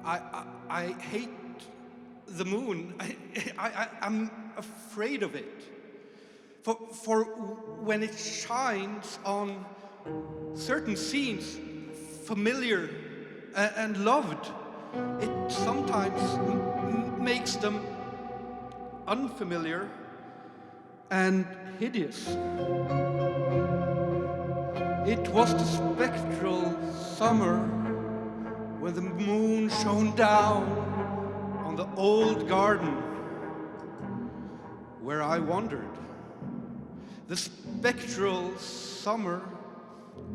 I hate the moon. I'm afraid of it. For when it shines on certain scenes, familiar and loved, it sometimes makes them unfamiliar and hideous. It was the spectral summer when the moon shone down on the old garden where I wandered. The spectral summer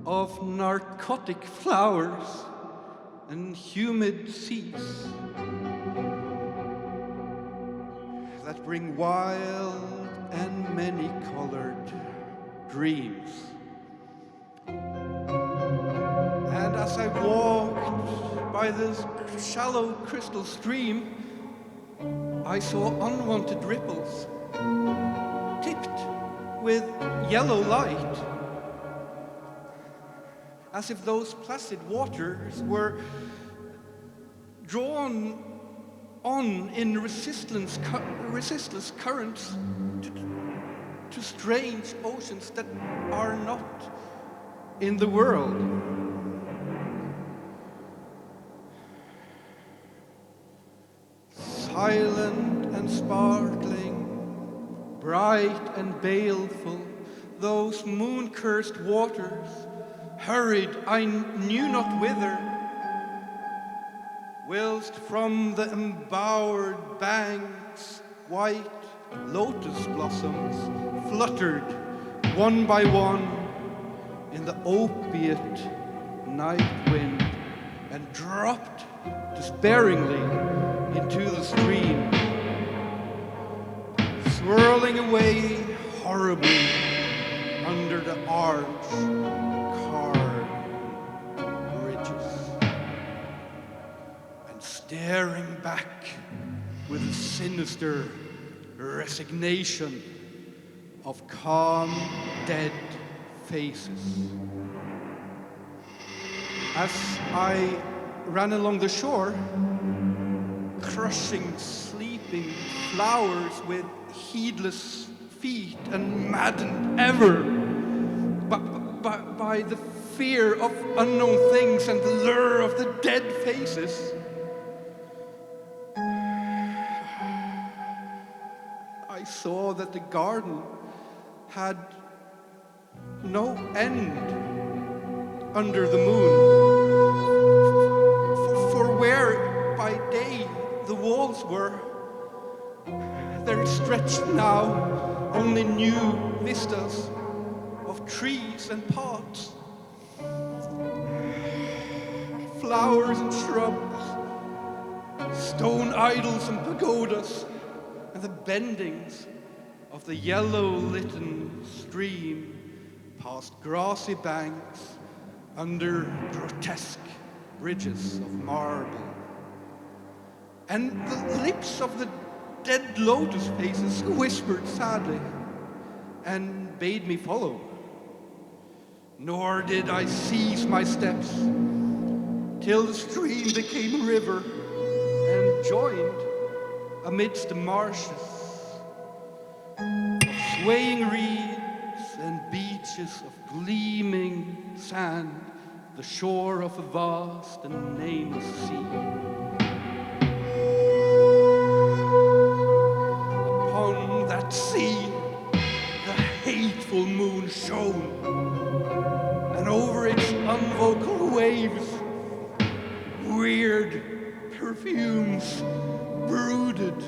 of narcotic flowers and humid seas that bring wild and many-colored dreams. And as I walked by this shallow crystal stream, I saw unwanted ripples tipped with yellow light, as if those placid waters were drawn on in resistless currents to strange oceans that are not in the world. Silent and sparkling, bright and baleful, those moon-cursed waters hurried I knew not whither, whilst from the embowered banks white lotus blossoms fluttered one by one in the opiate night wind and dropped despairingly into the stream, swirling away horribly under the arch-carved bridges, and staring back with a sinister resignation of calm, dead faces. As I ran along the shore, crushing sleeping flowers with heedless feet and maddened ever by the fear of unknown things and the lure of the dead faces, I saw that the garden had no end under the moon, for where by day the walls were, there stretched now only new vistas of trees and pots, flowers and shrubs, stone idols and pagodas, and the bendings of the yellow-litten stream past grassy banks under grotesque bridges of marble. And the lips of the dead lotus faces whispered sadly and bade me follow. Nor did I cease my steps till the stream became a river and joined amidst the marshes of swaying reeds and beaches of gleaming sand, the shore of a vast and nameless sea. Upon that sea, the hateful moon shone, and over its unvocal waves, weird perfumes brooded.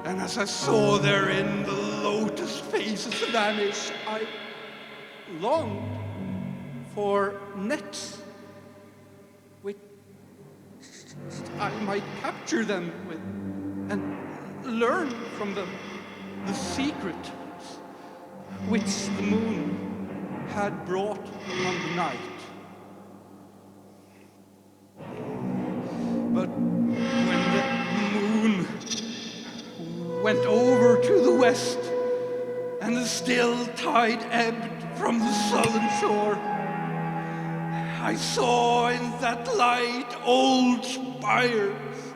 And as I saw therein the lotus faces vanish, I longed for nets which I might capture them with and learn from them the secret which the moon had brought on the night. But when the moon went over to the west and the still tide ebbed from the sullen shore, I saw in that light old spires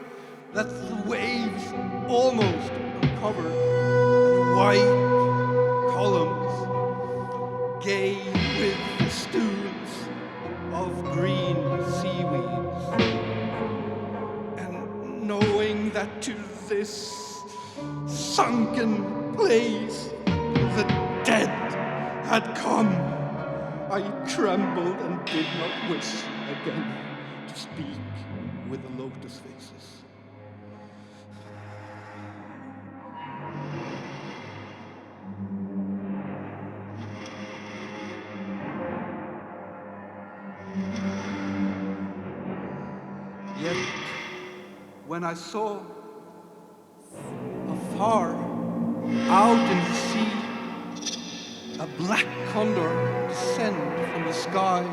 that the waves almost uncovered, and white columns gay with festoons of green seaweeds. And knowing that to this sunken place the dead had come, I trembled and did not wish again to speak with the lotus faces. Yet, when I saw afar out in the sea a black condor descend from the sky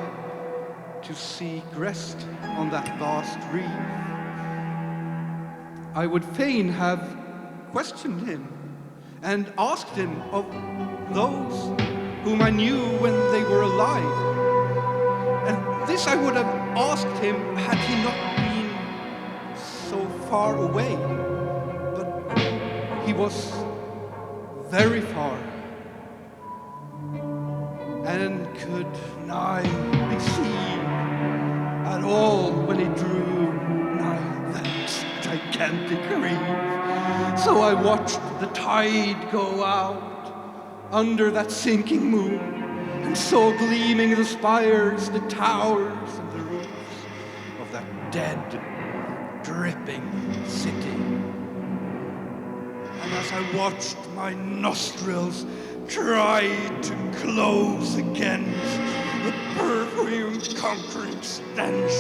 to seek rest on that vast reef, I would fain have questioned him and asked him of those whom I knew when they were alive. And this I would have asked him had he not been so far away. But he was very far, and could nigh be seen at all when he drew nigh that gigantic reef. So I watched the tide go out under that sinking moon, and saw gleaming the spires, the towers, and the roofs of that dead, dripping city. And as I watched, my nostrils tried to close against the perfume-conquering stench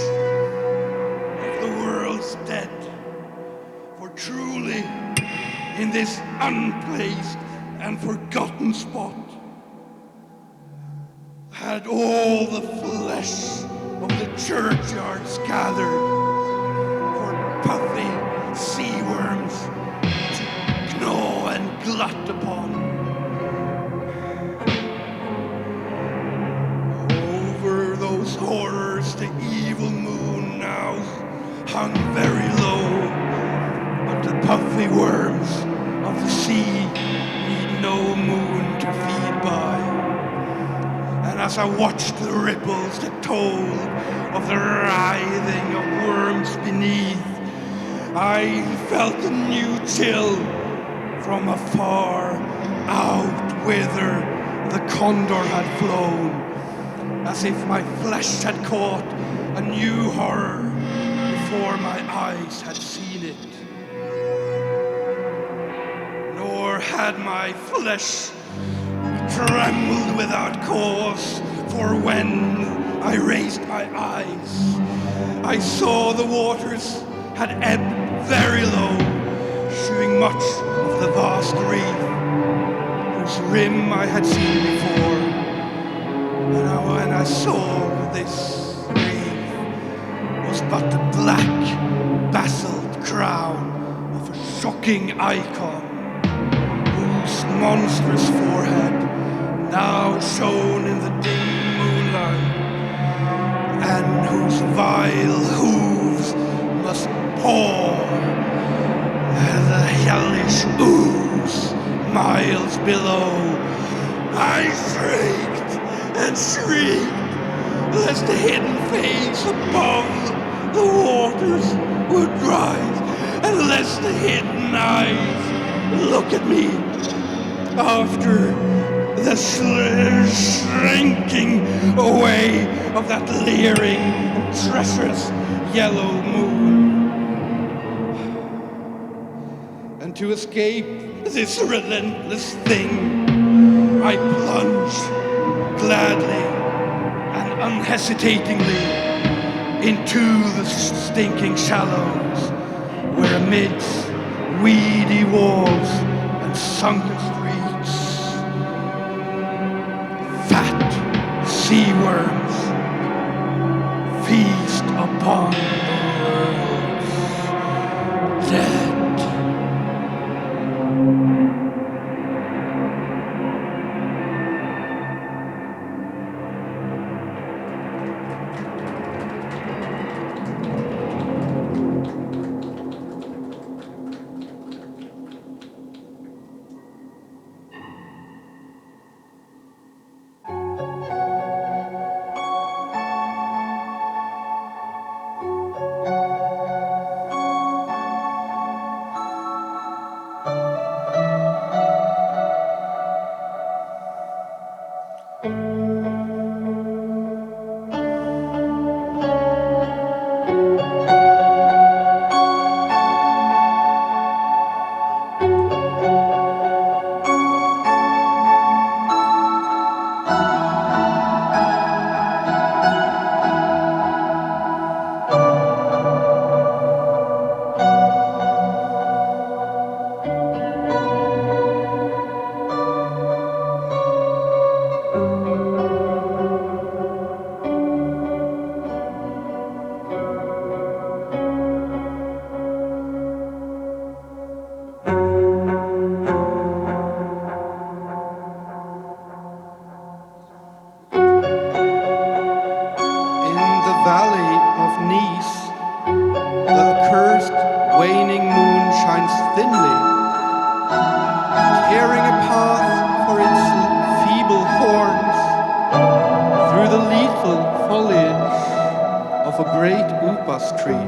of the world's dead. For truly, in this unplaced and forgotten spot, had all the flesh of the churchyards gathered for puffy sea worms to gnaw and glut upon. Over those horrors the evil moon now hung very low, but the puffy worms of the sea need no moon to feed by. And as I watched the ripples that told of the writhing of worms beneath, I felt a new chill from afar out whither the condor had flown, as if my flesh had caught a new horror before my eyes had seen it. Nor had my flesh trembled without cause, for when I raised my eyes, I saw the waters had ebbed very low, shewing much of the vast reef, whose rim I had seen before. And when I saw this reef was but the black basalt crown of a shocking icon, whose monstrous forehead now shone in the dim moonlight, and whose vile hooves must paw the hellish ooze miles below. I shrieked and shrieked, lest the hidden face above the waters would rise, and lest the hidden eyes look at me after the shrinking away of that leering and treacherous yellow moon. And to escape this relentless thing, I plunged gladly and unhesitatingly into the stinking shallows, where amidst weedy walls and sunken streets, fat sea worms feast upon the world's dead. valley of Nice, the accursed waning moon shines thinly, tearing a path for its feeble horns through the lethal foliage of a great upas tree.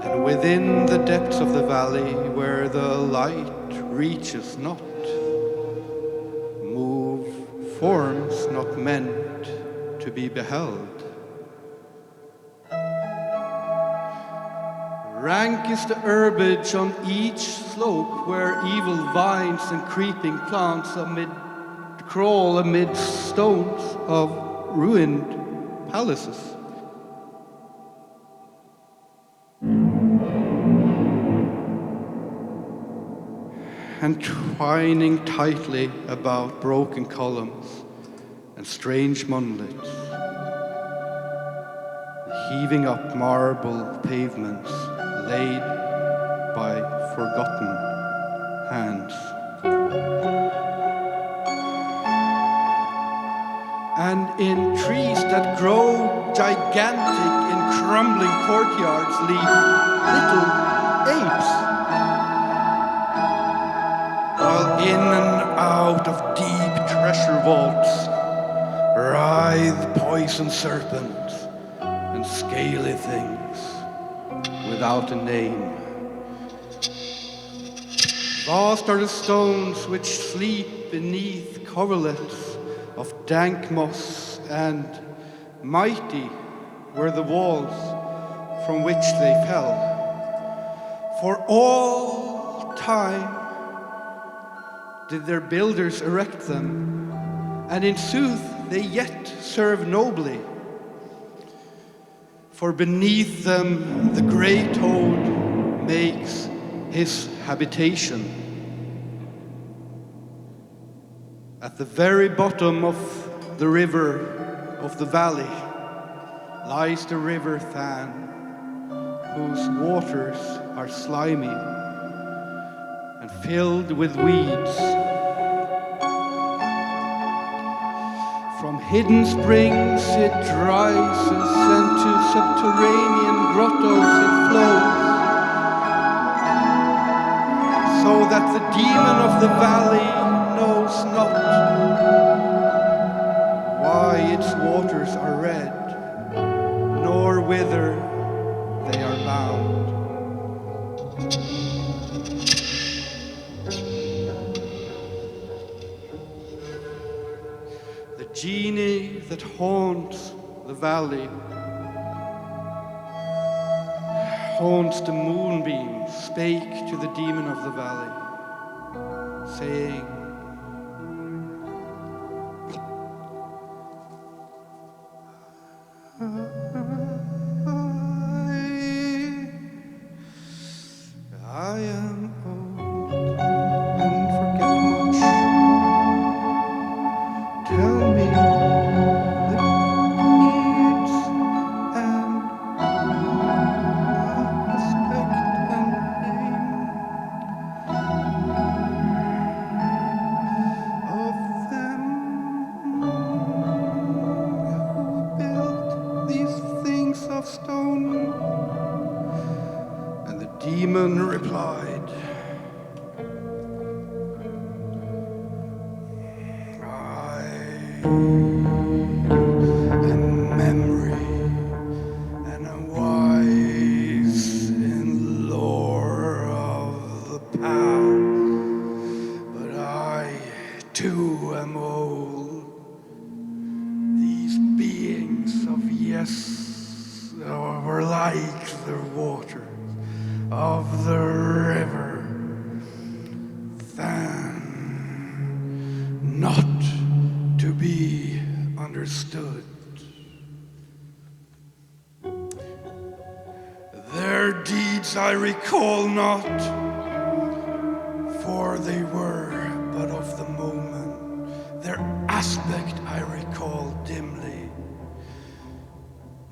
And within the depths of the valley, where the light reaches not, move forms not meant to be beheld. Rank is the herbage on each slope, where evil vines and creeping plants crawl amid stones of ruined palaces. And twining tightly about broken columns and strange monoliths, heaving up marble pavements laid by forgotten hands. And in trees that grow gigantic in crumbling courtyards leap little apes, while in and out of deep treasure vaults writhe poison serpents and scaly things without a name. Vast are the stones which sleep beneath coverlets of dank moss, and mighty were the walls from which they fell. For all time did their builders erect them, and in sooth they yet serve nobly. For beneath them the grey toad makes his habitation. At the very bottom of the river of the valley lies the river Than, whose waters are slimy and filled with weeds. From hidden springs it rises, and to subterranean grottos it flows, so that the demon of the valley knows not why its waters are red, nor whither they are bound. The genie that haunts the valley haunts the moonbeam, spake to the demon of the valley, saying, I am old and forget much. Tell me the deeds and aspect and name of them who built these things of stone. And the demon replied, and memory, and am wise in lore of the past, but I too am old. These beings of yes were like the waters of the river Than, not to be understood. Their deeds I recall not, for they were but of the moment. Their aspect I recall dimly,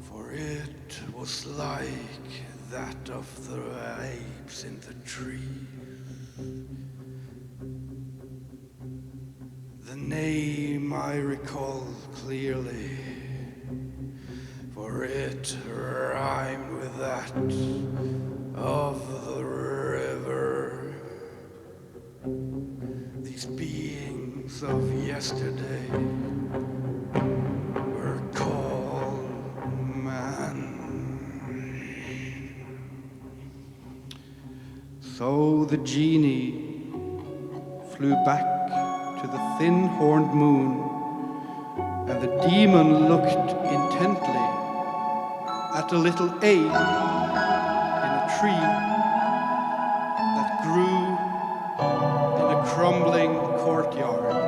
for it was like that of the apes in the tree. The name I recall clearly, for it rhymed with that of the river. These beings of yesterday were called man. So the genie flew back to the thin-horned moon, and the demon looked intently at a little ape in a tree that grew in a crumbling courtyard.